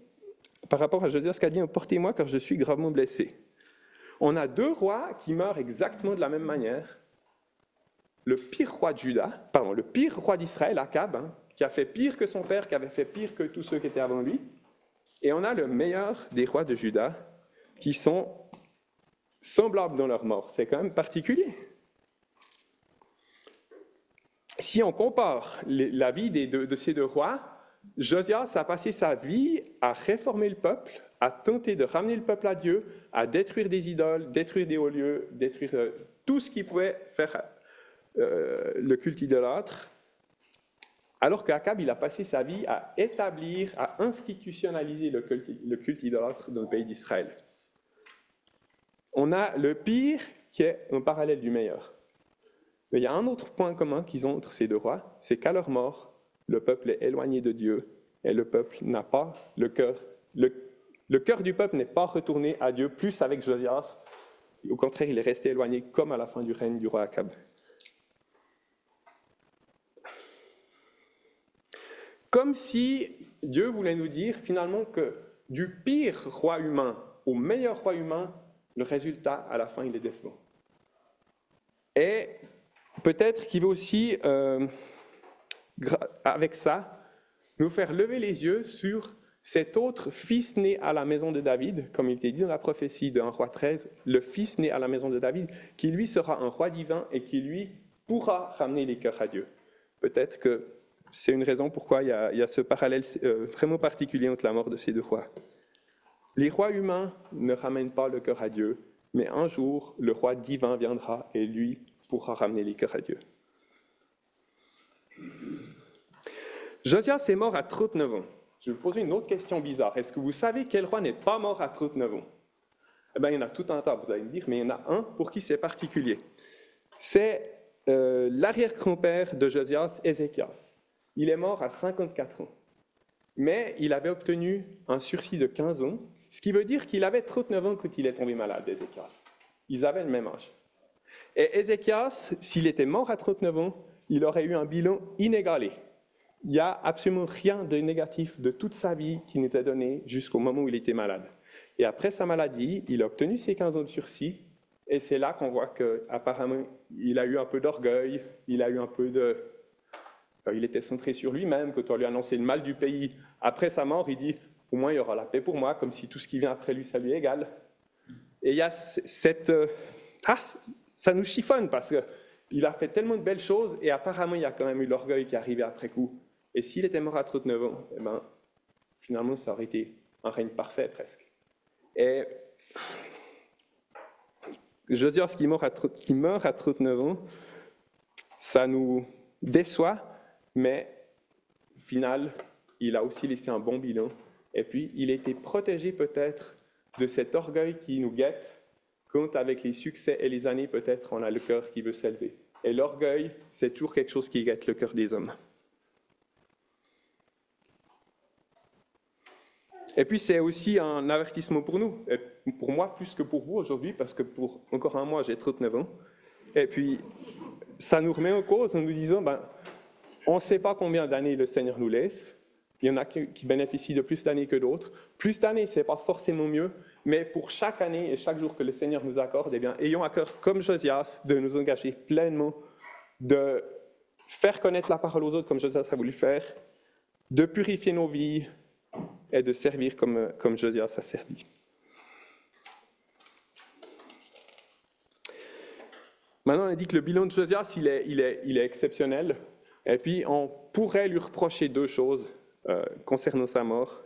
S2: par rapport à Josias qui a dit « Portez-moi car je suis gravement blessé ». On a 2 rois qui meurent exactement de la même manière. Le pire roi le pire roi d'Israël, Akab, qui a fait pire que son père, qui avait fait pire que tous ceux qui étaient avant lui. Et on a le meilleur des rois de Juda, qui sont semblables dans leur mort. C'est quand même particulier. Si on compare la vie de ces 2 rois, Josias a passé sa vie à réformer le peuple, à tenter de ramener le peuple à Dieu, à détruire des idoles, détruire des hauts lieux, détruire tout ce qui pouvait faire le culte idolâtre, alors qu'Akab, il a passé sa vie à établir, à institutionnaliser le culte idolâtre dans le pays d'Israël. On a le pire qui est un parallèle du meilleur. Mais il y a un autre point commun qu'ils ont entre ces 2 rois, c'est qu'à leur mort, le peuple est éloigné de Dieu et le peuple n'a pas le cœur. Le cœur du peuple n'est pas retourné à Dieu plus avec Josias. Au contraire, il est resté éloigné comme à la fin du règne du roi Akab. Comme si Dieu voulait nous dire finalement que du pire roi humain au meilleur roi humain, le résultat à la fin il est décevant. Et peut-être qu'il veut aussi, avec ça, nous faire lever les yeux sur cet autre fils né à la maison de David, comme il était dit dans la prophétie de 1 Roi 13, le fils né à la maison de David, qui lui sera un roi divin et qui lui pourra ramener les cœurs à Dieu. Peut-être que c'est une raison pourquoi il y a ce parallèle vraiment particulier entre la mort de ces 2 rois. Les rois humains ne ramènent pas le cœur à Dieu, mais un jour, le roi divin viendra et lui pourra ramener les cœurs à Dieu. Josias est mort à 39 ans. Je vais vous poser une autre question bizarre. Est-ce que vous savez quel roi n'est pas mort à 39 ans? Eh bien, il y en a tout un tas, vous allez me dire, mais il y en a un pour qui c'est particulier. C'est l'arrière-grand-père de Josias, Ézéchias. Il est mort à 54 ans. Mais il avait obtenu un sursis de 15 ans, ce qui veut dire qu'il avait 39 ans quand il est tombé malade, Ézéchias. Ils avaient le même âge. Et Ézéchias, s'il était mort à 39 ans, il aurait eu un bilan inégalé. Il n'y a absolument rien de négatif de toute sa vie qui nous est donné jusqu'au moment où il était malade. Et après sa maladie, il a obtenu ses 15 ans de sursis, et c'est là qu'on voit qu'apparemment, il a eu un peu d'orgueil, il a eu un peu de... Il était centré sur lui-même, quand on lui a annoncé le mal du pays. Après sa mort, il dit, au moins il y aura la paix pour moi, comme si tout ce qui vient après lui, ça lui est égal. Et il y a cette... ça nous chiffonne, parce qu'il a fait tellement de belles choses, et apparemment, il y a quand même eu l'orgueil qui est arrivé après coup. Et s'il était mort à 39 ans, eh ben, finalement, ça aurait été un règne parfait, presque. Et Josias qui meurt à 39 ans, ça nous déçoit, mais au final, il a aussi laissé un bon bilan. Et puis, il a été protégé peut-être de cet orgueil qui nous guette, quand avec les succès et les années, peut-être, on a le cœur qui veut s'élever. Et l'orgueil, c'est toujours quelque chose qui guette le cœur des hommes. Et puis, c'est aussi un avertissement pour nous, et pour moi plus que pour vous aujourd'hui, parce que pour encore un mois, j'ai 39 ans. Et puis, ça nous remet en cause en nous disant, on ne sait pas combien d'années le Seigneur nous laisse. Il y en a qui bénéficient de plus d'années que d'autres. Plus d'années, ce n'est pas forcément mieux, mais pour chaque année et chaque jour que le Seigneur nous accorde, eh bien, ayons à cœur, comme Josias, de nous engager pleinement, de faire connaître la parole aux autres comme Josias a voulu faire, de purifier nos vies, et de servir comme Josias a servi. Maintenant, on a dit que le bilan de Josias, il est exceptionnel. Et puis, on pourrait lui reprocher deux choses concernant sa mort.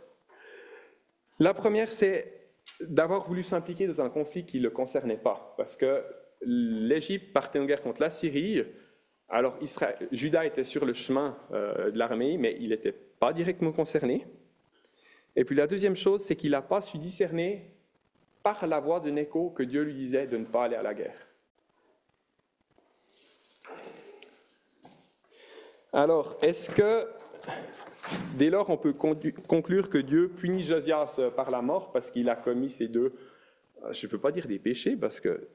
S2: La première, c'est d'avoir voulu s'impliquer dans un conflit qui ne le concernait pas. Parce que l'Égypte partait en guerre contre la Syrie. Alors, Juda était sur le chemin de l'armée, mais il n'était pas directement concerné. Et puis la deuxième chose, c'est qu'il n'a pas su discerner par la voix de Nécho que Dieu lui disait de ne pas aller à la guerre. Alors, est-ce que, dès lors, on peut conclure que Dieu punit Josias par la mort parce qu'il a commis ces deux, je ne veux pas dire des péchés, parce que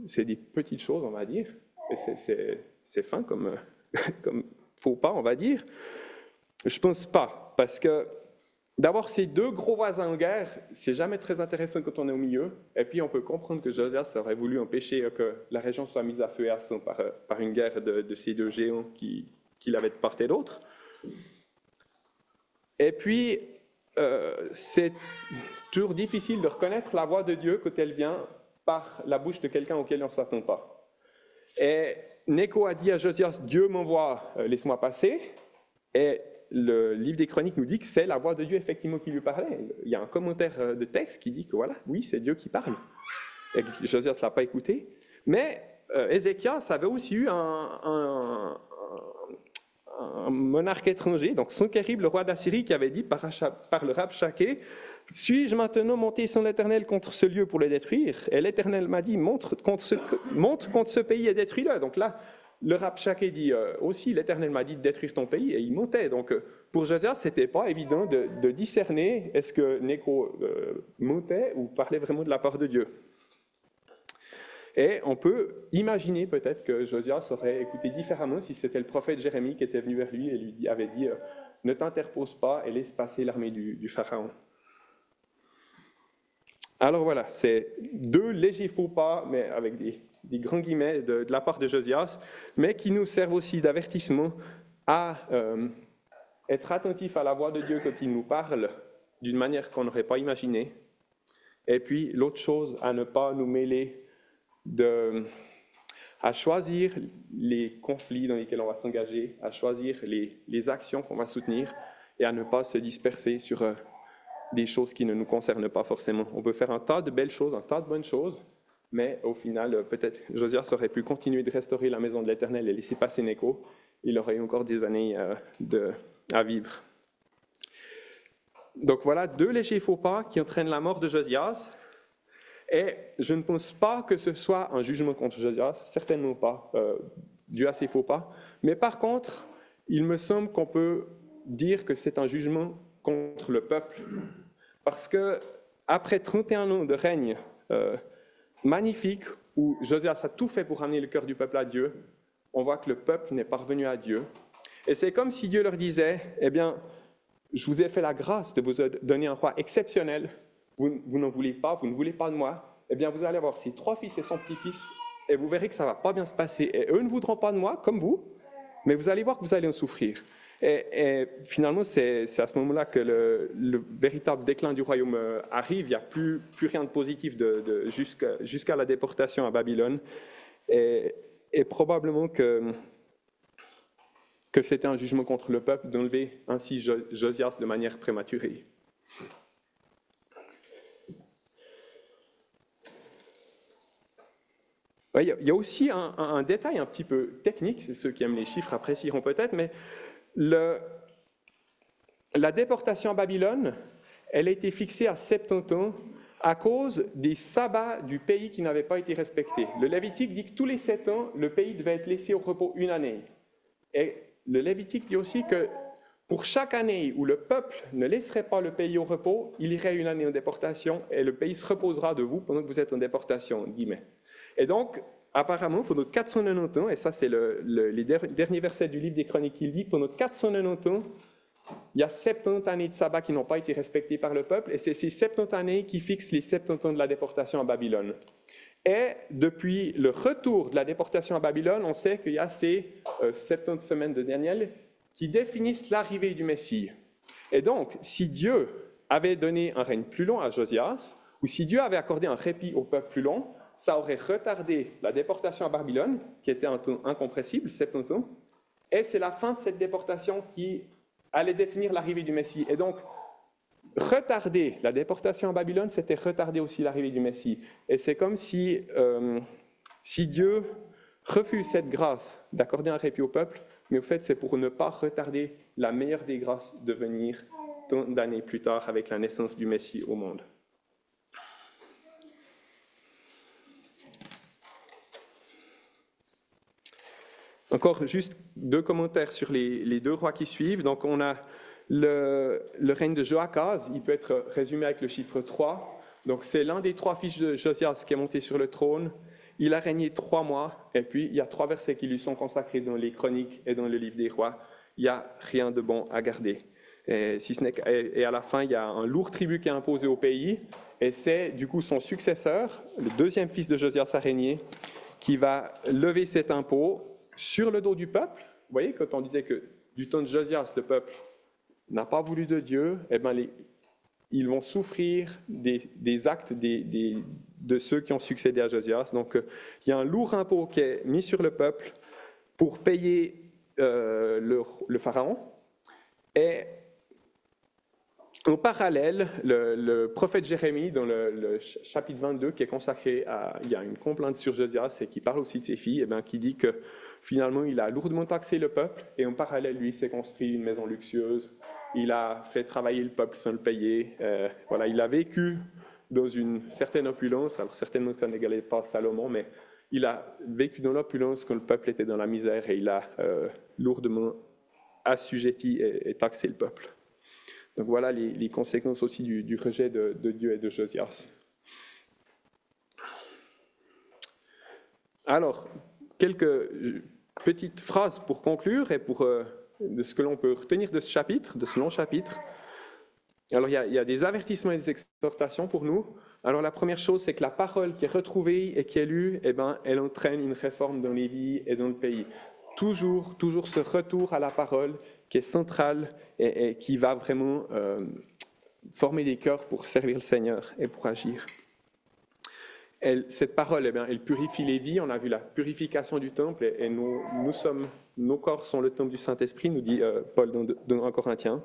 S2: c'est des petites choses, on va dire, et c'est fin comme faux pas, on va dire. Je ne pense pas, parce que d'avoir ces deux gros voisins en guerre, c'est jamais très intéressant quand on est au milieu. Et puis, on peut comprendre que Josias aurait voulu empêcher que la région soit mise à feu et à sang par une guerre de ces deux géants qu'il avait de part et d'autre. Et puis, c'est toujours difficile de reconnaître la voix de Dieu quand elle vient par la bouche de quelqu'un auquel on ne s'attend pas. Et Nécho a dit à Josias, Dieu m'envoie, laisse-moi passer. Et le livre des Chroniques nous dit que c'est la voix de Dieu effectivement qui lui parlait. Il y a un commentaire de texte qui dit que voilà, oui, c'est Dieu qui parle. Et Josias ne l'a pas écouté. Mais Ézéchias avait aussi eu un monarque étranger, donc Sennacherib, le roi d'Assyrie, qui avait dit par le Rabshakeh, « Suis-je maintenant monté sans l'Éternel contre ce lieu pour le détruire ?» Et l'Éternel m'a dit « Monte contre ce pays et détruis-le. » Donc là, le Rabshakeh dit aussi, l'Éternel m'a dit de détruire ton pays, et il montait. Donc pour Josias, ce n'était pas évident de discerner est-ce que Nécho montait ou parlait vraiment de la part de Dieu. Et on peut imaginer peut-être que Josias aurait écouté différemment si c'était le prophète Jérémie qui était venu vers lui et lui avait dit « Ne t'interpose pas et laisse passer l'armée du Pharaon ». Alors voilà, c'est deux légers faux pas, mais avec des grands guillemets de la part de Josias, mais qui nous servent aussi d'avertissement à être attentifs à la voix de Dieu quand il nous parle d'une manière qu'on n'aurait pas imaginée. Et puis l'autre chose, à ne pas nous mêler à choisir les conflits dans lesquels on va s'engager, à choisir les actions qu'on va soutenir et à ne pas se disperser sur des choses qui ne nous concernent pas forcément. On peut faire un tas de belles choses, un tas de bonnes choses, mais au final, peut-être Josias aurait pu continuer de restaurer la maison de l'Éternel et laisser passer Nécho. Il aurait eu encore des années à vivre. Donc voilà 2 légers faux pas qui entraînent la mort de Josias. Et je ne pense pas que ce soit un jugement contre Josias, certainement pas, dû à ces faux pas. Mais par contre, il me semble qu'on peut dire que c'est un jugement contre le peuple. Parce que après 31 ans de règne magnifique, où Josias a tout fait pour ramener le cœur du peuple à Dieu, on voit que le peuple n'est pas revenu à Dieu. Et c'est comme si Dieu leur disait, eh bien, je vous ai fait la grâce de vous donner un roi exceptionnel, vous n'en voulez pas, vous ne voulez pas de moi, eh bien, vous allez avoir ses 3 fils et son petit-fils, et vous verrez que ça ne va pas bien se passer. Et eux ne voudront pas de moi, comme vous, mais vous allez voir que vous allez en souffrir. Et finalement, c'est à ce moment-là que le véritable déclin du royaume arrive. Il n'y a plus rien de positif jusqu'à la déportation à Babylone. Et probablement que c'était un jugement contre le peuple d'enlever ainsi Josias de manière prématurée. Il y a aussi un détail un petit peu technique, c'est ceux qui aiment les chiffres apprécieront peut-être, mais la déportation à Babylone, elle a été fixée à 70 ans à cause des sabbats du pays qui n'avaient pas été respectés. Le Lévitique dit que tous les 7 ans, le pays devait être laissé au repos 1 année. Et le Lévitique dit aussi que pour chaque année où le peuple ne laisserait pas le pays au repos, il irait 1 année en déportation et le pays se reposera de vous pendant que vous êtes en déportation, guillemets. Et donc, apparemment, pendant 490 ans, et ça c'est les derniers versets du livre des Chroniques qu'il dit, pendant 490 ans, il y a 70 années de sabbat qui n'ont pas été respectées par le peuple, et c'est ces 70 années qui fixent les 70 ans de la déportation à Babylone. Et depuis le retour de la déportation à Babylone, on sait qu'il y a ces 70 semaines de Daniel qui définissent l'arrivée du Messie. Et donc, si Dieu avait donné un règne plus long à Josias, ou si Dieu avait accordé un répit au peuple plus long, ça aurait retardé la déportation à Babylone, qui était un temps incompressible, 70 ans, et c'est la fin de cette déportation qui allait définir l'arrivée du Messie. Et donc, retarder la déportation à Babylone, c'était retarder aussi l'arrivée du Messie. Et c'est comme si Dieu refuse cette grâce d'accorder un répit au peuple, mais au fait, c'est pour ne pas retarder la meilleure des grâces de venir tant d'années plus tard avec la naissance du Messie au monde. Encore juste 2 commentaires sur les 2 rois qui suivent. Donc on a le règne de Joachaz, il peut être résumé avec le chiffre 3. Donc c'est l'un des 3 fils de Josias qui est monté sur le trône. Il a régné 3 mois, et puis il y a 3 versets qui lui sont consacrés dans les Chroniques et dans le livre des rois. Il n'y a rien de bon à garder. Et à la fin, il y a un lourd tribut qui est imposé au pays, et c'est du coup son successeur, le 2e fils de Josias a régné, qui va lever cet impôt sur le dos du peuple. Vous voyez, quand on disait que du temps de Josias, le peuple n'a pas voulu de Dieu, eh bien, ils vont souffrir des actes de ceux qui ont succédé à Josias. Donc, il y a un lourd impôt qui est mis sur le peuple pour payer le pharaon. Et en parallèle, le prophète Jérémie, dans le chapitre 22, qui est consacré il y a une complainte sur Josias et qui parle aussi de ses filles, qui dit que finalement, il a lourdement taxé le peuple et en parallèle, lui, s'est construit une maison luxueuse. Il a fait travailler le peuple sans le payer. Voilà, il a vécu dans une certaine opulence. Alors, certainement, ça n'égalait pas Salomon, mais il a vécu dans l'opulence quand le peuple était dans la misère et il a lourdement assujetti et taxé le peuple. Donc voilà les conséquences aussi du rejet de Dieu et de Josias. Alors, quelques petites phrases pour conclure et de ce que l'on peut retenir de ce chapitre, de ce long chapitre. Alors, il y a des avertissements et des exhortations pour nous. Alors, la première chose, c'est que la parole qui est retrouvée et qui est lue, elle entraîne une réforme dans les vies et dans le pays. Toujours ce retour à la parole qui est central et qui va vraiment former des cœurs pour servir le Seigneur et pour agir. Cette parole, elle purifie les vies. On a vu la purification du temple et nos corps sont le temple du Saint-Esprit, nous dit Paul dans 1 Corinthiens.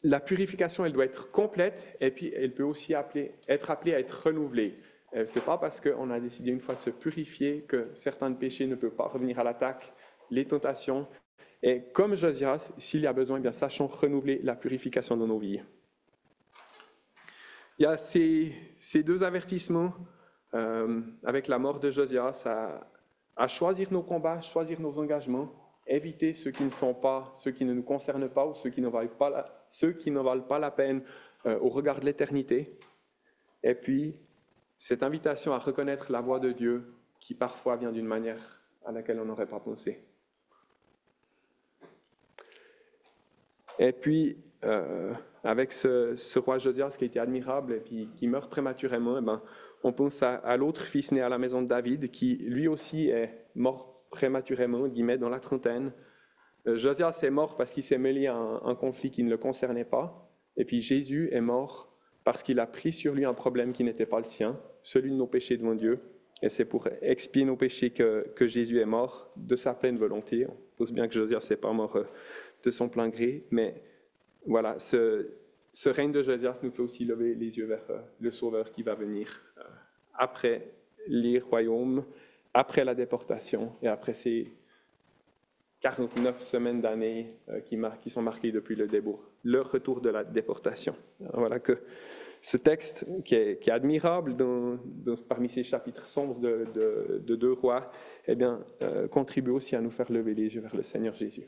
S2: la purification, elle doit être complète et puis elle peut aussi être appelée à être renouvelée. Ce n'est pas parce qu'on a décidé une fois de se purifier que certains péchés ne peuvent pas revenir à l'attaque, les tentations. Et comme Josias, s'il y a besoin, eh bien, sachons renouveler la purification de nos vies. Il y a ces deux avertissements avec la mort de Josias à choisir nos combats, choisir nos engagements, éviter ceux qui ne sont pas, ceux qui ne nous concernent pas ou ceux qui ne valent pas la peine au regard de l'éternité. Et puis, cette invitation à reconnaître la voix de Dieu qui parfois vient d'une manière à laquelle on n'aurait pas pensé. Et puis, avec ce roi Josias qui était admirable et puis qui meurt prématurément, eh ben, on pense à l'autre fils né à la maison de David qui lui aussi est mort prématurément, guillemets, dans la trentaine. Josias est mort parce qu'il s'est mêlé à un conflit qui ne le concernait pas. Et puis Jésus est mort parce qu'il a pris sur lui un problème qui n'était pas le sien, celui de nos péchés devant Dieu. Et c'est pour expier nos péchés que Jésus est mort de sa pleine volonté. On pense bien que Josias n'est pas mort de son plein gré, mais voilà, ce règne de Josias nous fait aussi lever les yeux vers le Sauveur qui va venir après les royaumes, après la déportation et après ces 49 semaines d'années qui sont marquées depuis le retour de la déportation. Alors voilà que ce texte qui est admirable parmi ces chapitres sombres de 2 rois, eh bien, contribue aussi à nous faire lever les yeux vers le Seigneur Jésus.